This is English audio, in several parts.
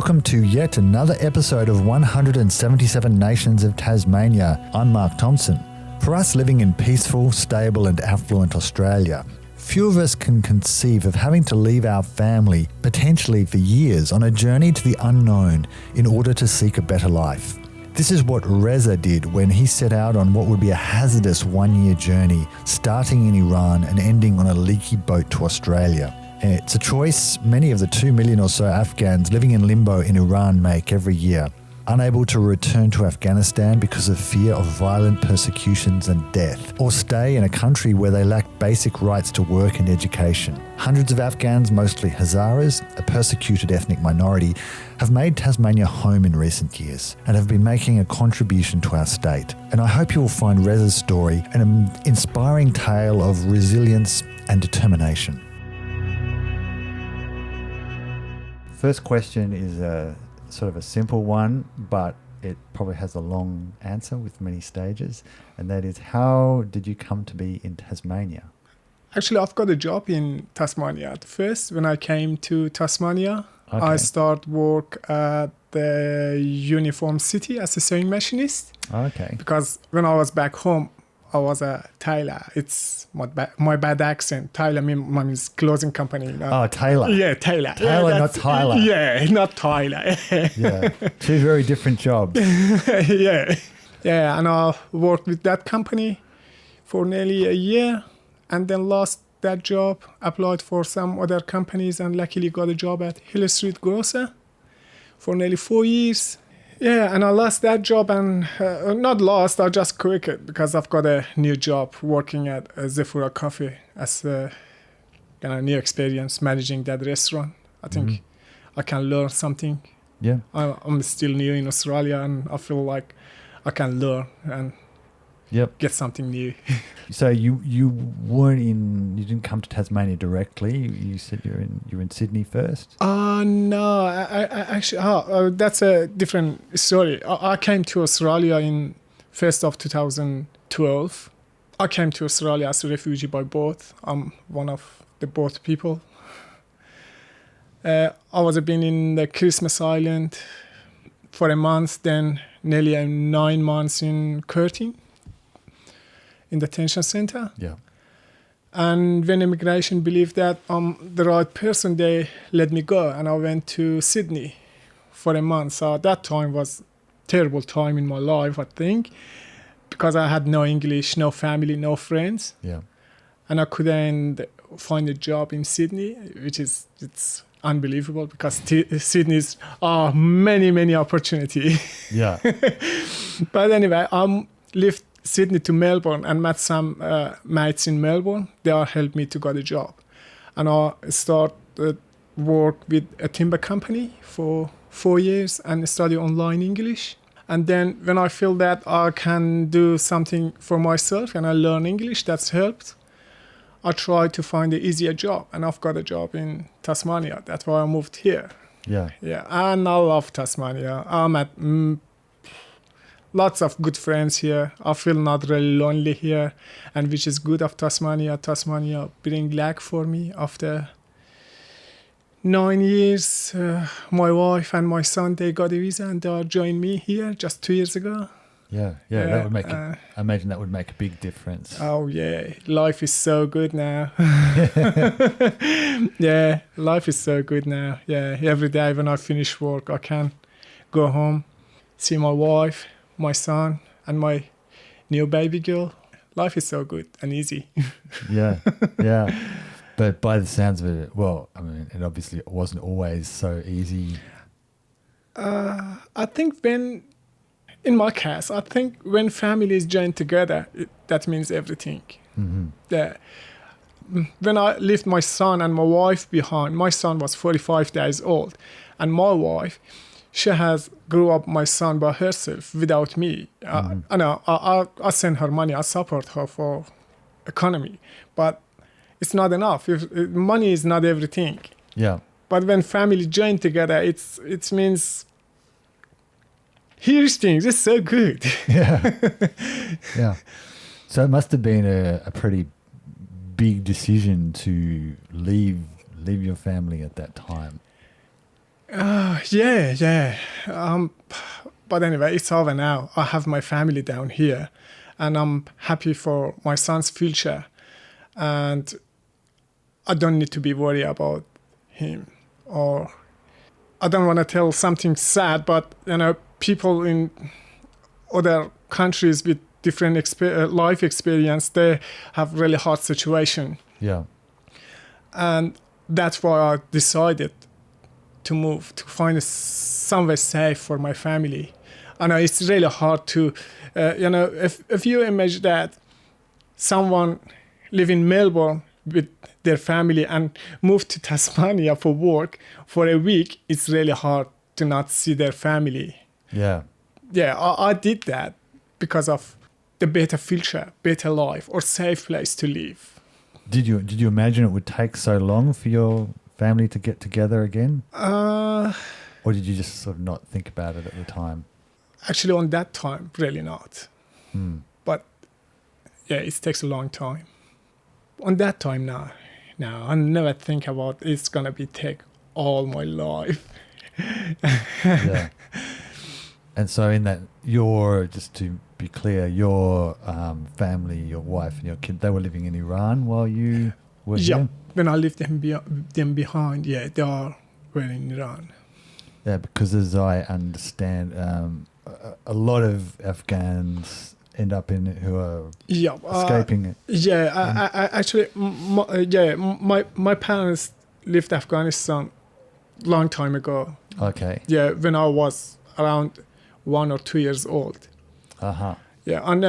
welcome to yet another episode of 177 Nations of Tasmania. I'm Mark Thompson. For us living in peaceful, stable and affluent Australia, few of us can conceive of having to leave our family, potentially for years, on a journey to the unknown in order to seek a better life. This is what Reza did when he set out on what would be a hazardous one-year journey, starting in Iran and ending on a leaky boat to Australia. It's a choice many of the 2 million or so Afghans living in limbo in Iran make every year, unable to return to Afghanistan because of fear of violent persecutions and death, or stay in a country where they lack basic rights to work and education. Hundreds of Afghans, mostly Hazaras, a persecuted ethnic minority, have made Tasmania home in recent years and have been making a contribution to our state. And I hope you will find Reza's story an inspiring tale of resilience and determination. First question is a sort of a simple one, but it probably has a long answer with many stages, and that is, how did you come to be in Tasmania? Actually, I've got a job in Tasmania. At first, when I came to Tasmania, Okay. I started work at the Uniform City as a sewing machinist. Okay. Because when I was back home, I was a tailor. It's my bad accent. Tailor means clothing company. You know? Oh, Taylor. Yeah, tailor. Taylor, yeah, not Tyler. Yeah, not Tyler. Yeah. Two very different jobs. Yeah. Yeah, and I worked with that company for nearly a year and then lost that job, applied for some other companies and luckily got a job at Hill Street Grocer for nearly 4 years. Yeah, and I lost that job and not lost, I just quit it because I've got a new job working at Zefura Coffee as a new experience managing that restaurant. I think I can learn something. Yeah. I'm still new in Australia and I feel like I can learn and get something new. So you didn't come to Tasmania directly. You said you're in Sydney first. No, I actually that's a different story. I came to Australia in 1st of 2012. I came to Australia as a refugee by boat. I'm one of the boat people. I was been in the Christmas Island for a month, then nearly 9 months in Curtin, in the detention center. Yeah. And when immigration believed that I'm the right person, they let me go. And I went to Sydney for a month. So that time was terrible time in my life, I think, because I had no English, no family, no friends. Yeah. And I couldn't find a job in Sydney, it's unbelievable because Sydney's many opportunity. Yeah. But anyway, I lived Sydney to Melbourne and met some mates in Melbourne. They all helped me to get a job. And I started work with a timber company for 4 years and study online English. And then when I feel that I can do something for myself and I learn English, that's helped, I try to find an easier job. And I've got a job in Tasmania. That's why I moved here. Yeah. Yeah, and I love Tasmania. I'm at lots of good friends here. I feel not really lonely here, and which is good of Tasmania. Tasmania bring luck for me. After 9 years, my wife and my son, they got a visa and they joined me here just 2 years ago. Yeah. That would make I imagine that would make a big difference. Oh yeah, life is so good now. Yeah, life is so good now. Yeah, every day when I finish work, I can go home, see my wife, my son and my new baby girl. Life is so good and easy. Yeah. But by the sounds of it, well, I mean, it obviously wasn't always so easy. I think in my case, I think when families join together, that means everything. Mm-hmm. When I left my son and my wife behind, my son was 45 days old, and my wife, she has grew up my son by herself without me. I send her money, I support her for economy, but it's not enough. Money is not everything. Yeah. But when family join together, it means here's things. It's so good. Yeah. So it must have been a pretty big decision to leave your family at that time. Yeah. But anyway, it's over now. I have my family down here, and I'm happy for my son's future, and I don't need to be worried about him. Or I don't want to tell something sad, but people in other countries with different life experience, they have really hard situation. Yeah. And that's why I decided to move, to find somewhere safe for my family. I know it's really hard to, if you imagine that someone live in Melbourne with their family and move to Tasmania for work for a week, it's really hard to not see their family. Yeah. Yeah, I did that because of the better future, better life, or safe place to live. Did you imagine it would take so long for your family to get together again? Or did you just sort of not think about it at the time? Actually, on that time, really not. But yeah, it takes a long time. On that time now, I never think about it's gonna be take all my life. Yeah. And so in that, just to be clear, your family, your wife and your kid, they were living in Iran while you were here? When I left them behind, they were in Iran. Yeah, because as I understand, a lot of Afghans end up who are escaping it. My parents left Afghanistan long time ago. Okay. Yeah, when I was around 1 or 2 years old. Uh-huh. Yeah, and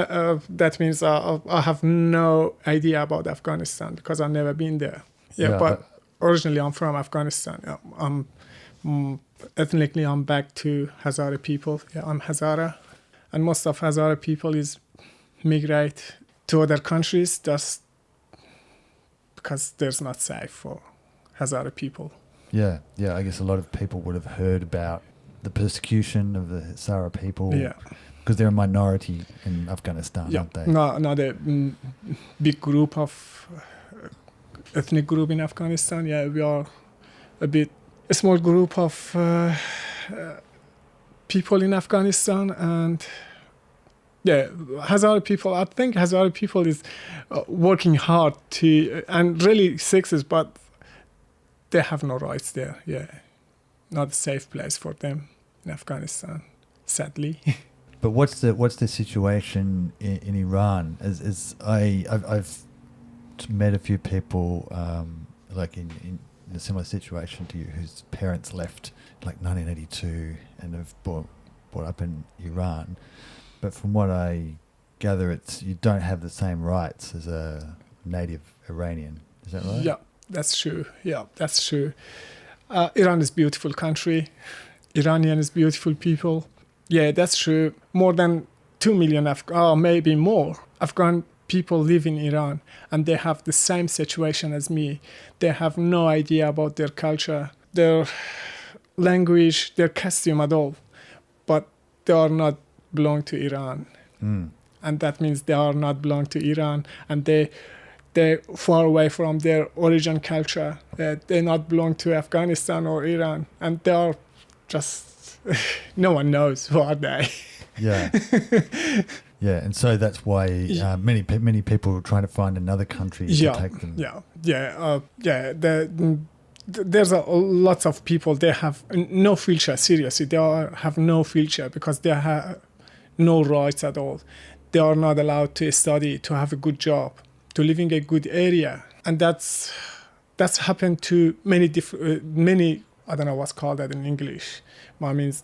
that means I have no idea about Afghanistan because I've never been there. Yeah, but originally I'm from Afghanistan. Yeah, ethnically I'm back to Hazara people. Yeah, I'm Hazara, and most of Hazara people is migrate to other countries just because there's not safe for Hazara people. Yeah. I guess a lot of people would have heard about the persecution of the Hazara people. Yeah. Because they're a minority in Afghanistan, aren't they? Not a big group of ethnic group in Afghanistan. Yeah, we are a small group of people in Afghanistan, and Hazara people. I think Hazara people is working hard and really sexist, but they have no rights there. Yeah, not a safe place for them in Afghanistan, sadly. But what's the situation in Iran? I've met a few people like in a similar situation to you, whose parents left like 1982 and have brought up in Iran. But from what I gather, you don't have the same rights as a native Iranian. Is that right? Yeah, that's true. Iran is a beautiful country. Iranian is beautiful people. Yeah, that's true. More than 2 million maybe more Afghan people live in Iran, and they have the same situation as me. They have no idea about their culture, their language, their costume at all. But they are not belong to Iran. And that means they are not belong to Iran, and they're far away from their origin culture. They not belong to Afghanistan or Iran, and they are just no one knows who are they. Yeah, and so that's why many people are trying to find another country to take them. There's lots of people. They have no future. Seriously, they have no future because they have no rights at all. They are not allowed to study, to have a good job, to live in a good area, and that's happened to many. I don't know what's called that in English. I mean,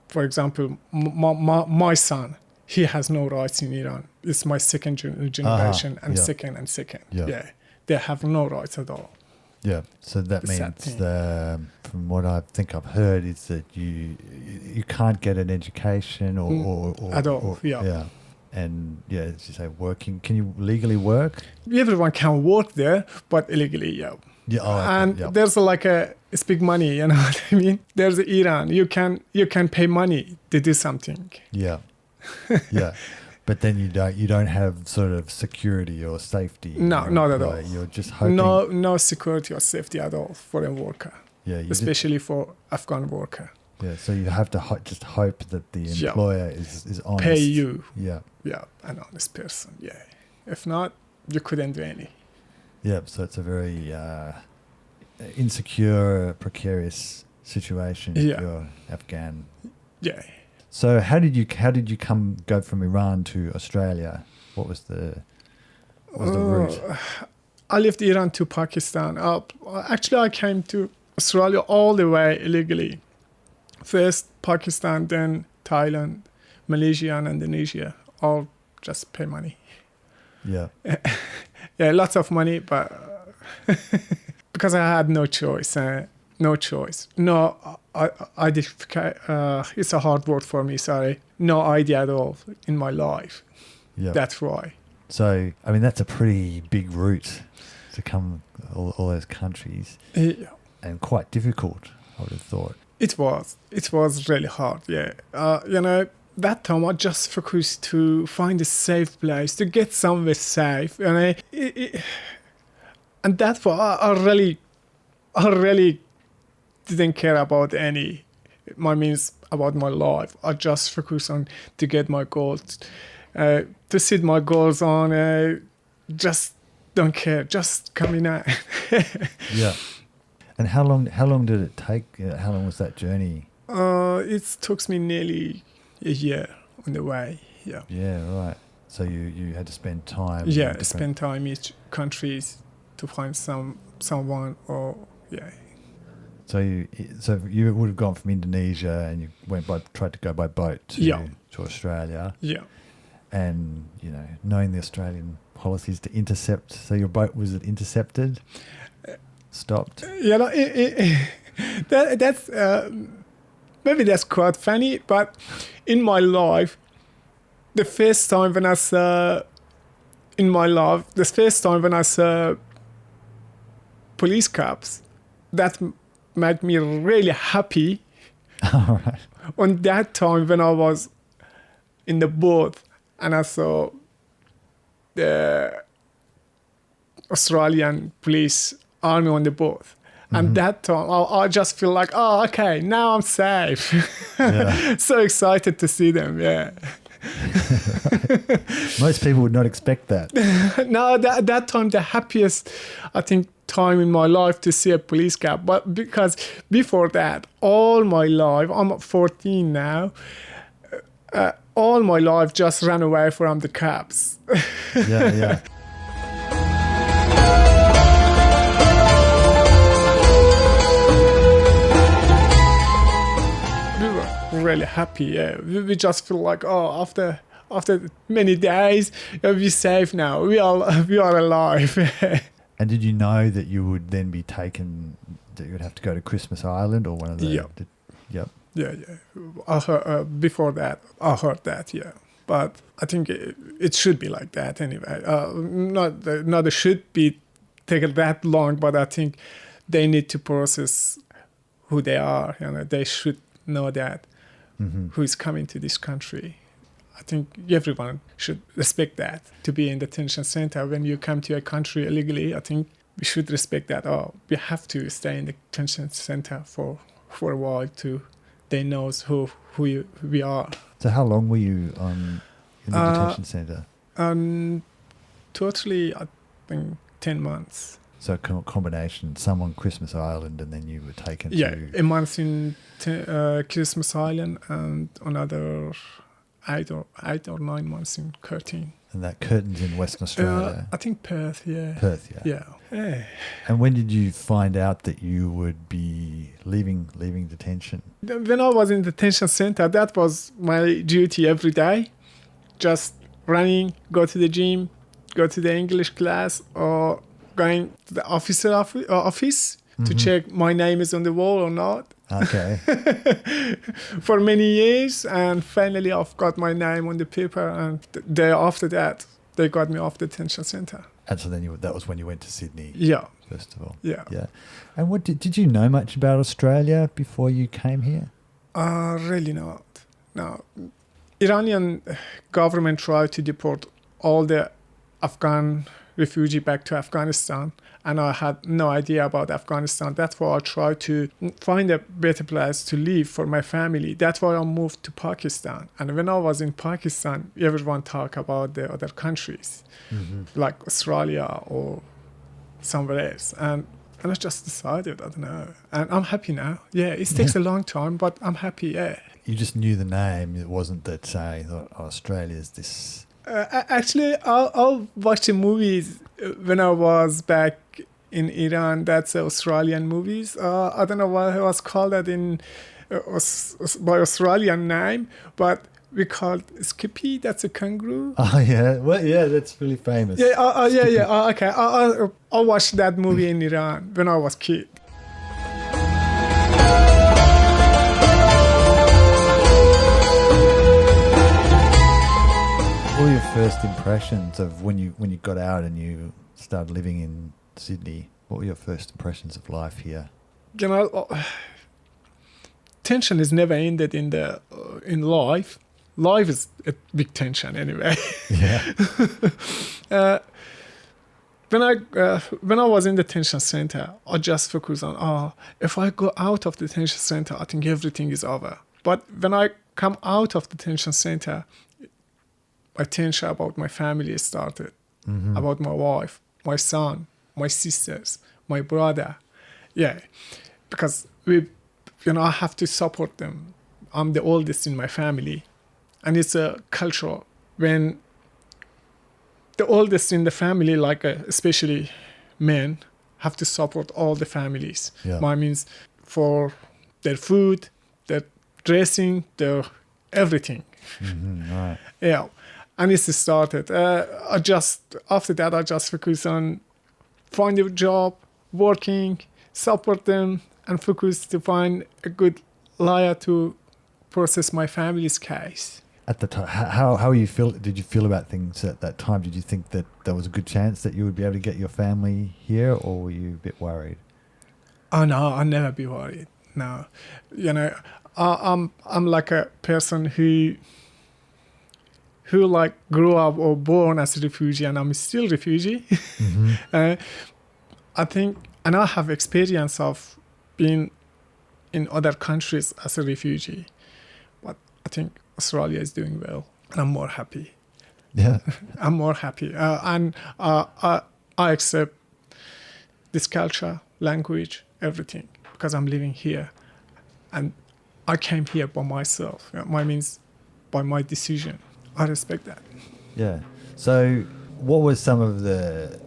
for example, my son, he has no rights in Iran. It's my second generation, second. Yeah, they have no rights at all. Yeah, so that means from what I think I've heard is that you can't get an education or at all. Yeah. And as you say, working. Can you legally work? Everyone can work there, but illegally, yeah. Yeah, and there's it's big money, you know what I mean? There's Iran. You can pay money to do something. Yeah. But then you don't have sort of security or safety. No, not at all. You're just hoping. No security or safety at all for a worker. Yeah, especially for Afghan worker. Yeah, so you have to just hope that the employer is honest. Pay you. Yeah. Yeah, an honest person. Yeah. If not, you couldn't do any. Yeah, so it's a very insecure, precarious situation if you're Afghan. Yeah. So how did you go from Iran to Australia? What was the route? I left Iran to Pakistan. Actually, I came to Australia all the way illegally. First Pakistan, then Thailand, Malaysia, and Indonesia. All just pay money. Yeah. Yeah, lots of money, but because I had no choice. No choice. No, it's a hard word for me, sorry. No idea at all in my life. Yeah. That's why. So, I mean, that's a pretty big route to come all those countries. Yeah. And quite difficult, I would have thought. It was really hard, yeah. That time I just focused to find a safe place, to get somewhere safe. And that's why I really didn't care about about my life. I just focused on to get my goals, to set my goals on, just don't care, just coming out. Yeah. And how long did it take? How long was that journey? It took me nearly a year on the way. Yeah. Yeah, right. So you had to spend time. Yeah, spend time each countries to find someone or yeah. So you would have gone from Indonesia and you tried to go by boat to Australia. Yeah. And knowing the Australian policies to intercept. So your boat, was it intercepted? Stopped? That's maybe that's quite funny, but in my life, the first time when I saw police cops, that made me really happy. All right. On that time when I was in the boat and I saw the Australian police army on the boat. And that time, I just feel like, oh, okay, now I'm safe. Yeah. So excited to see them, yeah. Most people would not expect that. No, that time, the happiest, I think, time in my life to see a police cab. But because before that, all my life, I'm 14 now, all my life just ran away from the cabs. Yeah. Really happy. Yeah, we just feel like, oh, after many days, we're safe now. We are alive. And did you know that you would then be taken? That you would have to go to Christmas Island or one of the? Yep. Yep. Yeah. I heard, before that, I heard that. Yeah, but I think it should be like that anyway. Not it should be taken that long, but I think they need to process who they are. They should know that. Who is coming to this country. I think everyone should respect that. To be in the detention center when you come to a country illegally, I think we should respect that. Oh, we have to stay in the detention center for a while to they knows who we are. So how long were you in the detention center? Totally, I think 10 months. So a combination, some on Christmas Island, and then you were taken to... Yeah, a month in Christmas Island and another 8 or 9 months in Curtin. And that Curtin's in Western Australia? I think Perth, yeah. Perth, yeah. Yeah. And when did you find out that you would be leaving detention? When I was in the detention center, that was my duty every day. Just running, go to the gym, go to the English class, or going to the office to check my name is on the wall or not. Okay. For many years, and finally I've got my name on the paper, and the day after that, they got me off the detention center. And so then that was when you went to Sydney. Yeah. First of all. Yeah. And what did you know much about Australia before you came here? Really not. No. Iranian government tried to deport all the Afghan refugee back to Afghanistan, and I had no idea about Afghanistan. That's why I tried to find a better place to live for my family. That's why I moved to Pakistan. And when I was in Pakistan, everyone talk about the other countries, like Australia or somewhere else. And I just decided, I don't know. And I'm happy now. Yeah, it takes a long time, but I'm happy, yeah. You just knew the name. It wasn't that, say, Australia's this... Actually, I'll watch the movies when I was back in Iran. That's Australian movies. I don't know what it was called that by Australian name, but we called Skippy. That's a kangaroo. Oh yeah, well yeah, that's really famous. Yeah, yeah. Okay, I watched that movie in Iran when I was kid. What were your first impressions of when you got out and you started living in Sydney? What were your first impressions of life here? You know, tension is never ended in life. Life is a big tension anyway. Yeah. When I was in the detention center, I just focused on, if I go out of the detention center, I think everything is over. But when I come out of the detention center, my tension about my family started, about my wife, my son, my sisters, my brother. Yeah, because I have to support them. I'm the oldest in my family. And it's a culture when the oldest in the family, like especially men, have to support all the families. Yeah. That means for their food, their dressing, their everything. Right. Yeah. And it's started. After that, I just focus on finding a job, working, support them, and focus to find a good lawyer to process my family's case. At the time, how you feel? Did you feel about things at that time? Did you think that there was a good chance that you would be able to get your family here, or were you a bit worried? Oh no, I'll never be worried. No, I'm like a person who like grew up or born as a refugee, and I'm still refugee. I think, and I have experience of being in other countries as a refugee, but I think Australia is doing well, and I'm more happy. Yeah. I'm more happy, and I accept this culture, language, everything, because I'm living here, and I came here by myself. Means by my decision. I respect that. Yeah. So, what were some of the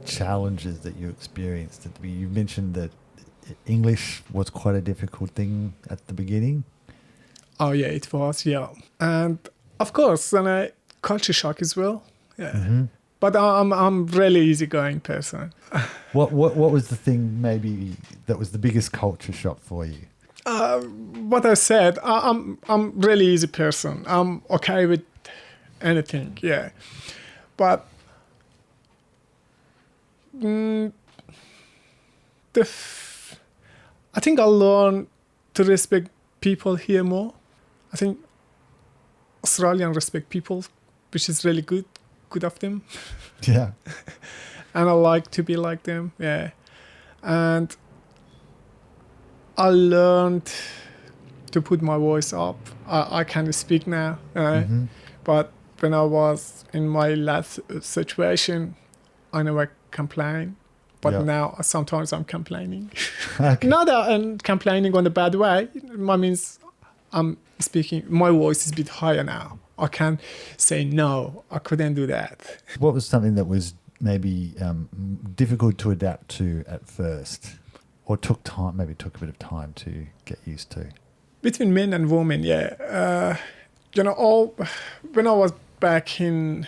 challenges that you experienced? You mentioned that English was quite a difficult thing at the beginning. Oh yeah, it was. Yeah, and of course, and culture shock as well. Yeah, but I'm really easygoing person. What was the thing maybe that was the biggest culture shock for you? What I said, I'm really easy person. I'm okay with anything. Yeah, but I think I learned to respect people here more. I think Australian respect people, which is really good of them. Yeah. And I like to be like them, yeah. And I learned to put my voice up. I can speak now, but when I was in my last situation, I never complained. But now sometimes I'm complaining. Okay. Not complaining on a bad way. It means I'm speaking, my voice is a bit higher now. I can say, no, I couldn't do that. What was something that was maybe difficult to adapt to at first, or took a bit of time to get used to? Between men and women, yeah. When I was back in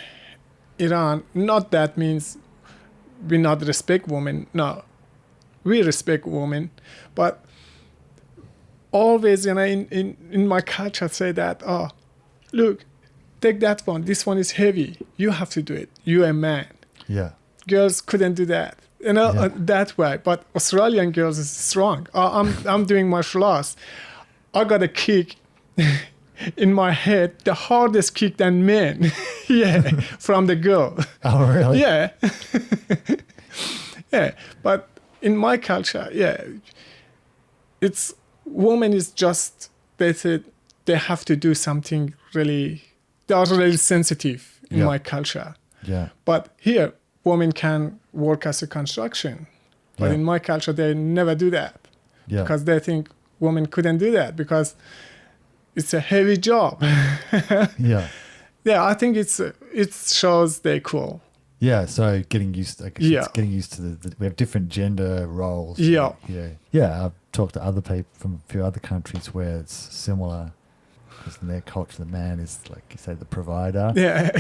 Iran, not that means we not respect women. No, we respect women, but always, in my culture, say that, look, take that one. This one is heavy. You have to do it. You're a man. Yeah. Girls couldn't do that. That way. But Australian girls is strong. I'm doing martial arts. I got a kick in my head, the hardest kick than men. Yeah, from the girl. Oh, really? Yeah. Yeah, but in my culture, yeah, it's women is just they have to do something really. They are really sensitive in my culture. Yeah. But here, women can work as a construction. But in my culture, they never do that. Yeah. Because they think women couldn't do that because it's a heavy job. Yeah. Yeah, I think it shows they're cool. Yeah, so getting used to, Yeah. getting used to we have different gender roles. Yeah. Yeah. Yeah, I've talked to other people from a few other countries where it's similar. Because in their culture, the man is, like you say, the provider. Yeah.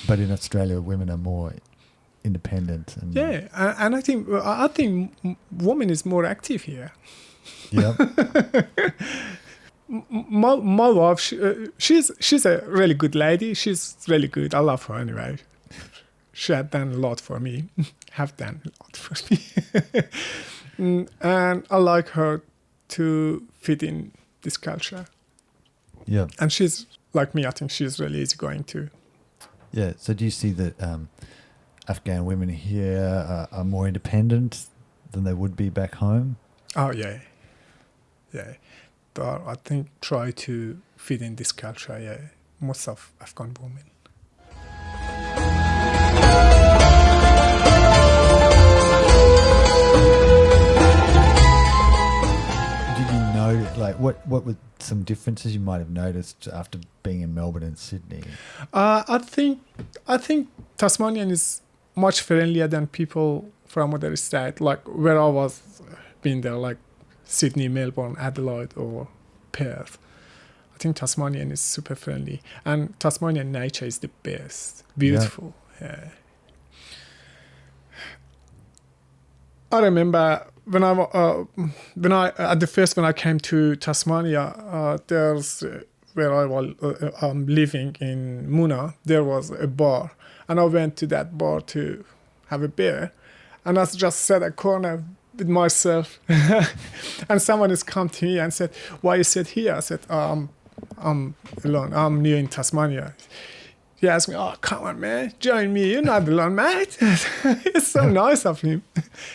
But in Australia, women are more independent. And Yeah, and I think woman is more active here. Yeah. My wife, she's a really good lady. She's really good. I love her anyway. She had done a lot for me. Have done a lot for me. And I like her to fit in this culture. Yeah. And she's like me. I think she's really easygoing too. Yeah. So do you see that Afghan women here are more independent than they would be back home? Oh, yeah. Yeah. But I think try to fit in this culture, yeah. Most of Afghan women. Did you know, like, what were some differences you might have noticed after being in Melbourne and Sydney? I think Tasmanian is much friendlier than people from other states, like where I was been there, like Sydney, Melbourne, Adelaide, or Perth. I think Tasmanian is super friendly, and Tasmanian nature is the best, beautiful. Yeah. I remember when I came to Tasmania, there's where I was living in Muna. There was a bar, and I went to that bar to have a beer, and I just sat at a corner with myself, and someone has come to me and said, "Why you sit here?" I said, "I'm alone. I'm new in Tasmania." He asked me, "Oh, come on, man, join me. You're not alone, mate." It's so nice of him.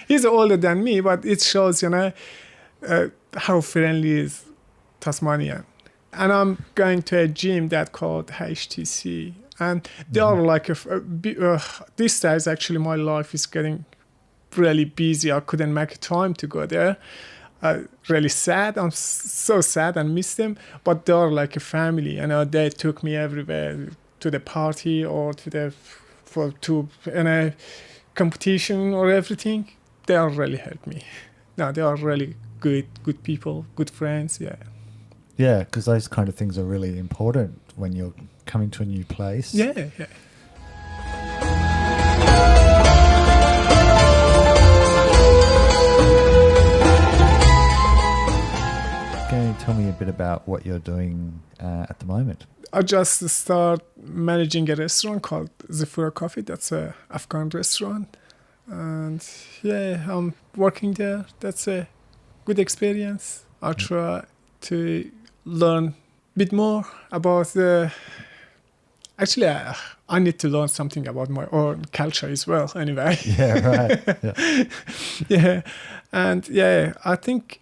He's older than me, but it shows, how friendly is Tasmania. And I'm going to a gym that called HTC, and they are like these days. Actually, my life is getting really busy. I couldn't make time to go there. Really sad. I'm so sad and miss them. But they are like a family. They took me everywhere, to the party or to competition or everything. They are really helped me. No, they are really good people, good friends. Yeah. Yeah, because those kind of things are really important when you're coming to a new place. Yeah. Can you tell me a bit about what you're doing at the moment? I just started managing a restaurant called Zafura Coffee. That's a Afghan restaurant. And yeah, I'm working there. That's a good experience. I try to learn a bit more about the... Actually, I need to learn something about my own culture as well, anyway. Yeah, right. Yeah. Yeah. And yeah, I think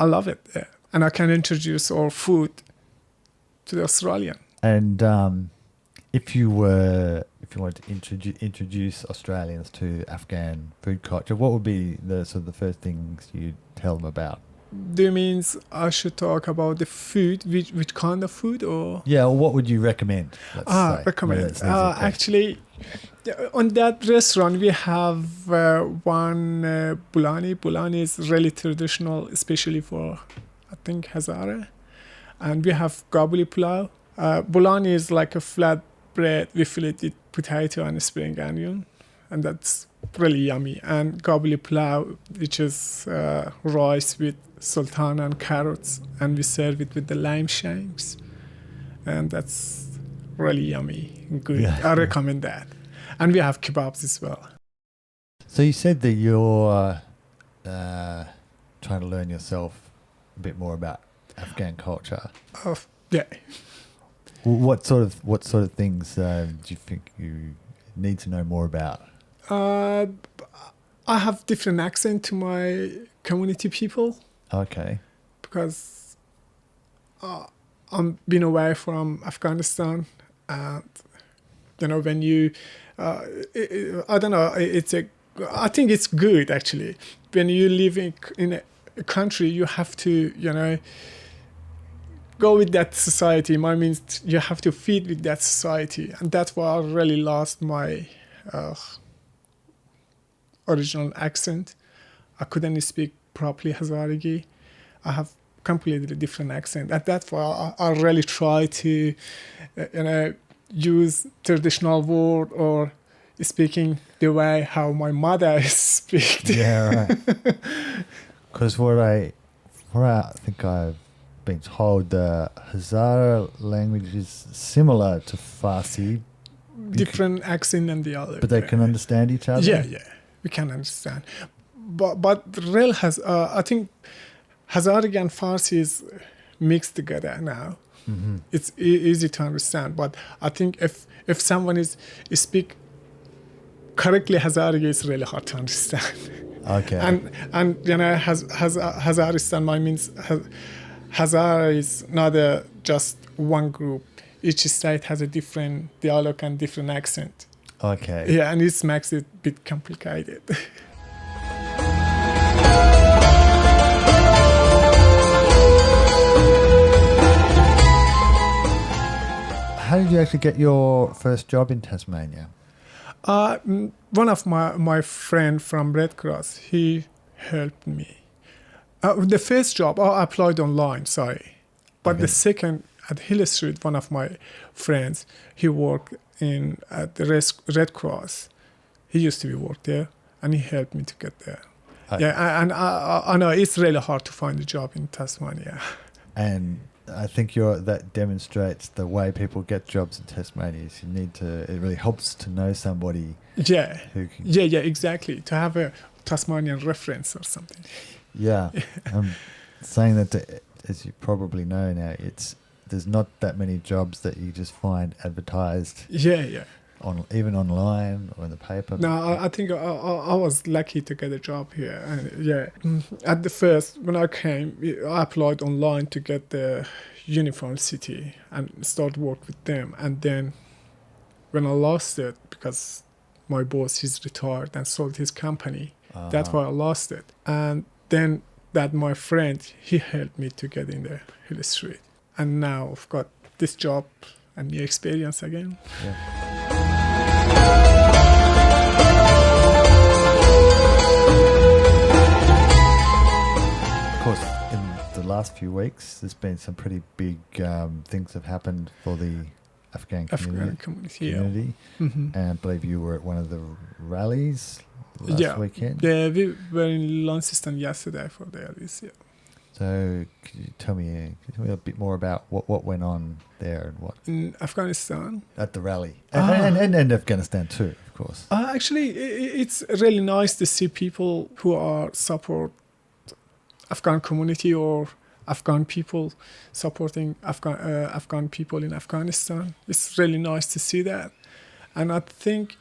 I love it. Yeah. And I can introduce our food to the Australian. And if you wanted to introduce Australians to Afghan food culture, what would be the first things you'd tell them about? Do you mean I should talk about the food? Which kind of food, or? Yeah, or what would you recommend? Let's say. Recommend. Actually, on that restaurant we have one bulani. Bulani is really traditional, especially for, I think, Hazara. And we have gabuli pulao. Bulani is like a flat bread. We fill it with potato and spring onion, and that's really yummy. And gabuli pulao, which is rice with sultana and carrots, and we serve it with the lime shanks, and that's really yummy and good. Yeah. I recommend that. And we have kebabs as well. So you said that you're trying to learn yourself a bit more about Afghan culture. Yeah. What sort of things do you think you need to know more about? I have different accent to my community people Okay. because I'm been away from Afghanistan, and when you, I don't know, I think it's good actually. When you live in a country, you have to, go with that society. My means you have to feed with that society, and that's why I really lost my original accent. I couldn't speak properly Hazaragi. I have completely different accent, and that's why I really try to, use traditional word or speaking the way how my mother speaks. Yeah, right. Because what I think I've been told, the Hazara language is similar to Farsi. Different accent than the other. But they can understand each other? Yeah, we can understand. But real I think Hazaragi and Farsi is mixed together now. Mm-hmm. It's easy to understand. But I think if someone speak correctly Hazaragi, it's really hard to understand. Okay. And Hazaristan, my means Hazara is not just one group. Each state has a different dialogue and different accent. Okay. Yeah, and it makes it a bit complicated. How did you actually get your first job in Tasmania? One of my friend from Red Cross, he helped me. The first job, I applied online, sorry. But Okay. the second, at Hill Street, one of my friends, he worked at the Red Cross. He used to be work there, and he helped me to get there. Yeah, and I know it's really hard to find a job in Tasmania. And I think that demonstrates the way people get jobs in Tasmania. Is it really helps to know somebody. Yeah, who can, yeah, exactly. To have a Tasmanian reference or something. Yeah, I'm saying that as you probably know now, there's not that many jobs that you just find advertised. Yeah. Even online or in the paper. No, I think I was lucky to get a job here. And at the first, when I came, I applied online to get the Uniform City and start work with them. And then when I lost it, because my boss, he's retired and sold his company, that's why I lost it. And then that my friend, he helped me to get in the Hill Street. And now I've got this job and new experience again. Yeah. Of course, in the last few weeks, there's been some pretty big things have happened for the Afghan community. Yeah. Mm-hmm. And I believe you were at one of the rallies last weekend. Yeah, we were in Launceston yesterday for the rallies. Yeah. So, could you tell me a bit more about what went on there and what in Afghanistan at the rally and Afghanistan too, of course. Actually, it's really nice to see people who are support Afghan community or Afghan people supporting Afghan people in Afghanistan. It's really nice to see that, and I think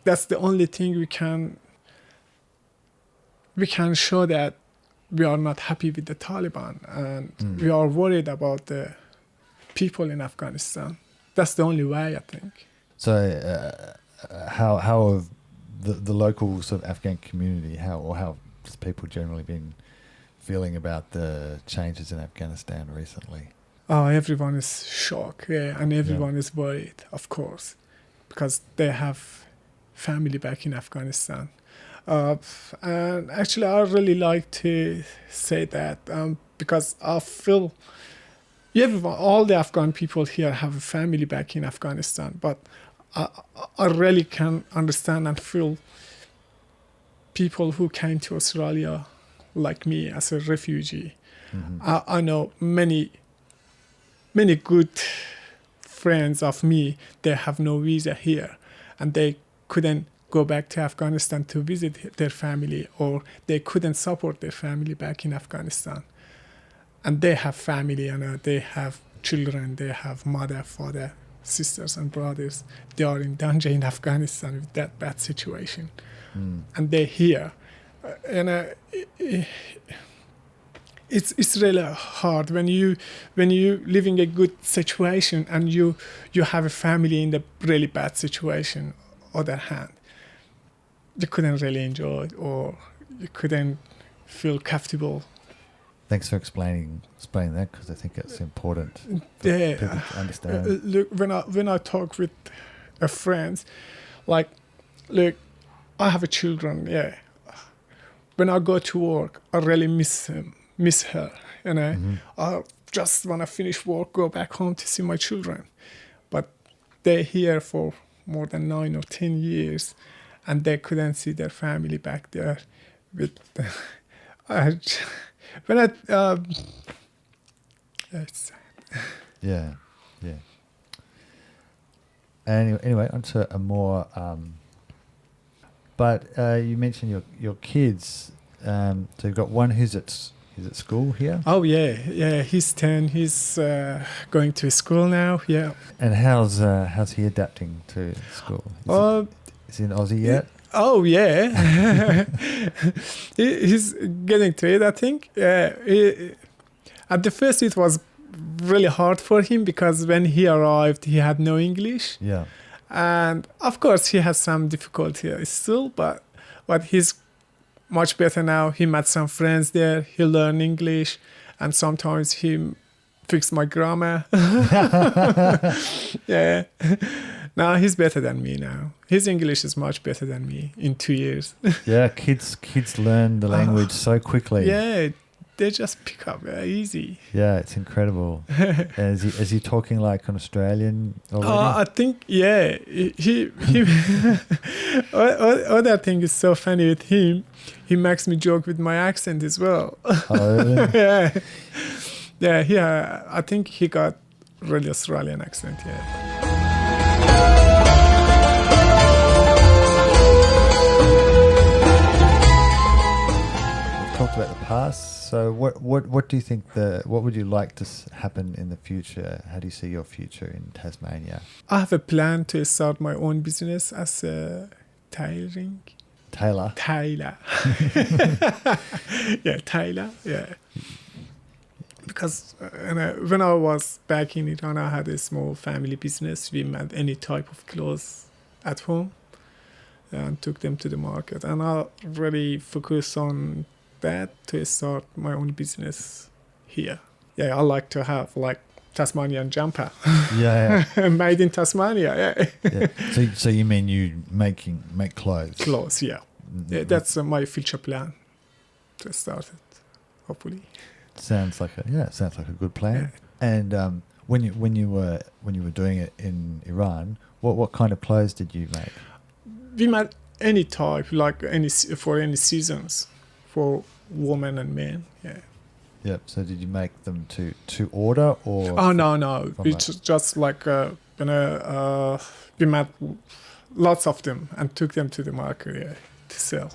that's the only thing we can show that we are not happy with the Taliban, and we are worried about the people in Afghanistan. That's the only way, I think. So, how have the local sort of Afghan community, how have people generally been feeling about the changes in Afghanistan recently? Oh, everyone is shocked, and everyone is worried, of course, because they have family back in Afghanistan. And actually, I really like to say that because I feel all the Afghan people here have a family back in Afghanistan, but I really can understand and feel people who came to Australia like me as a refugee. Mm-hmm. I know many good friends of me, they have no visa here and they couldn't go back to Afghanistan to visit their family, or they couldn't support their family back in Afghanistan. And they have family and they have children, they have mother, father, sisters and brothers. They are in danger in Afghanistan with that bad situation. And they're here. It's really hard when you living a good situation and you have a family in the really bad situation. Other hand, you couldn't really enjoy it, or you couldn't feel comfortable. Thanks for explaining that, because I think it's important for people to understand. Look, when I talk with friends, like, look, I have a children. Yeah, when I go to work, I really miss her. I just want to finish work, go back home to see my children, but they're here for more than 9 or 10 years, and they couldn't see their family back there. With it's sad. Yeah. Anyway, onto a more. But you mentioned your kids. So you've got one who's at school here. Oh yeah. He's 10. He's going to school now. Yeah. And how's he adapting to school? Is he in Aussie yet? Oh yeah. He's getting to it, I think. At the first, it was really hard for him because when he arrived, he had no English. Yeah. And of course, he has some difficulty still, but he's much better now. He met some friends there. He learned English, and sometimes he fixed my grammar. Yeah. Now he's better than me now. His English is much better than me in 2 years. Yeah, kids learn the language so quickly. Yeah, they just pick up very easy. Yeah, it's incredible. And is he talking like an Australian already? I think, yeah. He other thing is so funny with him. He makes me joke with my accent as well. Oh, really? Yeah. I think he got really Australian accent. Yeah. Talked about the past. So what do you think what would you like to happen in the future? How do you see your future in Tasmania? I have a plan to start my own business as a tailoring. Taylor. Yeah, Taylor. Yeah. Because when I was back in Iran, I had a small family business. We made any type of clothes at home and took them to the market. And I really focus on that to start my own business here. Yeah, I like to have like Tasmanian jumper. Yeah. Made in Tasmania. Yeah. So you mean you make clothes? Clothes, yeah. Mm-hmm. Yeah, that's my future plan to start it, hopefully. Sounds like a good plan. Yeah. And when you were doing it in Iran, what kind of clothes did you make? We made any type, like for any seasons, for women and men. Yeah. Yep. So did you make them to order or? Oh no! It's just like we made lots of them and took them to the market to sell.